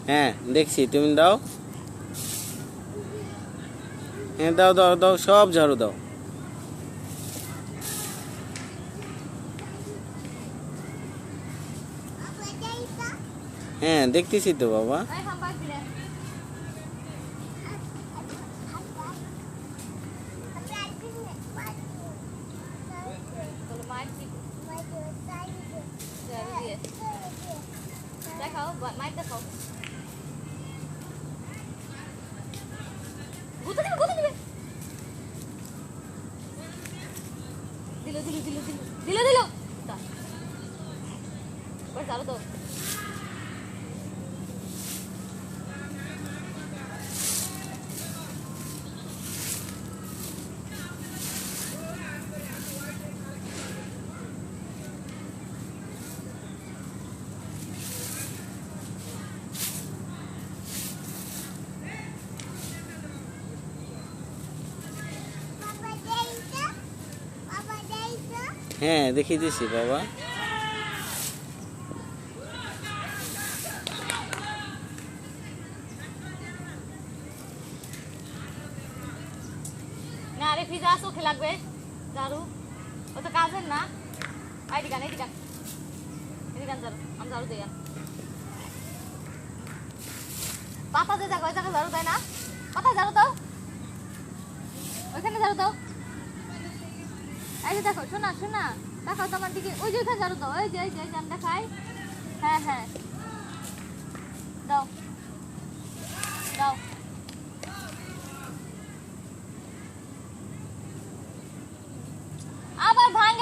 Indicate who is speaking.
Speaker 1: হ্যাঁ দেখছি, তুমি দাও। হ্যাঁ দাও দাও দাও, সব ঝাড়ু দাও। হ্যাঁ দেখতেছি তো বাবা।
Speaker 2: দেখাও মাইক দেখাও। গুতে দিবে গুতে দিবে। দিল দিল দিল দিল দিল দিল। ওই চালো তো।
Speaker 1: হ্যাঁ দেখিয়ে দিছি বাবা।
Speaker 2: না আরে ফিজা চোখে লাগবে ঝাড়ু, ও তো কাজের না। এইদিকে আন এইদিকে আন এইদিকে আন ঝাড়ু, আমি ঝাড়ু দিই। পাপা যে দেখো ওই জায়গায় ঝাড়ু দেয় না, পাপা ঝাড়ু দাও, ওইখানে ঝাড়ু দাও। এই যে দেখো শোনা শোনা, দেখাও তোমার দিকে, ওই যে ওইখানে ঝাড়ু দাও, ওই যে আমি দেখাই। হ্যাঁ হ্যাঁ দাও।